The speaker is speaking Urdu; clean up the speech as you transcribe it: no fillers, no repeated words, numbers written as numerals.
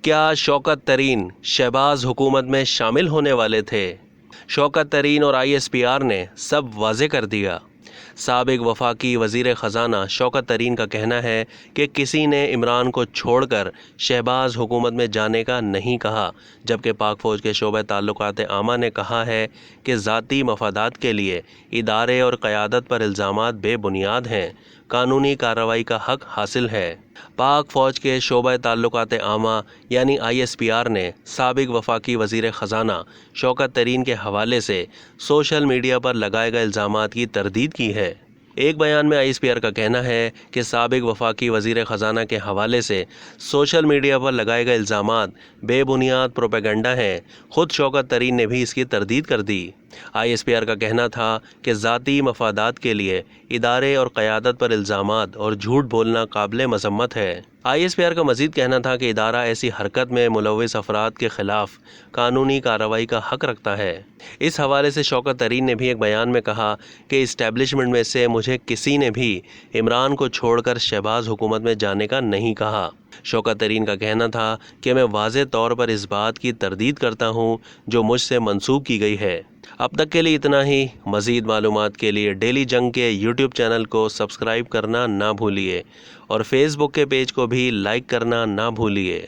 کیا شوکت ترین شہباز حکومت میں شامل ہونے والے تھے؟ شوکت ترین اور ISPR نے سب واضح کر دیا۔ سابق وفاقی وزیر خزانہ شوکت ترین کا کہنا ہے کہ کسی نے عمران کو چھوڑ کر شہباز حکومت میں جانے کا نہیں کہا، جبکہ پاک فوج کے شعبہ تعلقات عامہ نے کہا ہے کہ ذاتی مفادات کے لیے ادارے اور قیادت پر الزامات بے بنیاد ہیں، قانونی کارروائی کا حق حاصل ہے۔ پاک فوج کے شعبہ تعلقات عامہ یعنی ISPR نے سابق وفاقی وزیر خزانہ شوکت ترین کے حوالے سے سوشل میڈیا پر لگائے گئے الزامات کی تردید کی ہے۔ ایک بیان میں ISPR کا کہنا ہے کہ سابق وفاقی وزیر خزانہ کے حوالے سے سوشل میڈیا پر لگائے گئے الزامات بے بنیاد پروپیگنڈا ہیں۔ خود شوکت ترین نے بھی اس کی تردید کر دی۔ ISPR کا کہنا تھا کہ ذاتی مفادات کے لیے ادارے اور قیادت پر الزامات اور جھوٹ بولنا قابل مذمت ہے۔ ISPR کا مزید کہنا تھا کہ ادارہ ایسی حرکت میں ملوث افراد کے خلاف قانونی کارروائی کا حق رکھتا ہے۔ اس حوالے سے شوکت ترین نے بھی ایک بیان میں کہا کہ اسٹیبلشمنٹ میں سے مجھے کسی نے بھی عمران کو چھوڑ کر شہباز حکومت میں جانے کا نہیں کہا۔ شوکت ترین کا کہنا تھا کہ میں واضح طور پر اس بات کی تردید کرتا ہوں جو مجھ سے منسوب کی گئی ہے۔ اب تک کے لیے اتنا ہی۔ مزید معلومات کے لیے ڈیلی جنگ کے YouTube چینل کو سبسکرائب کرنا نہ بھولیے اور فیس بک کے پیج کو بھی لائک کرنا نہ بھولیے۔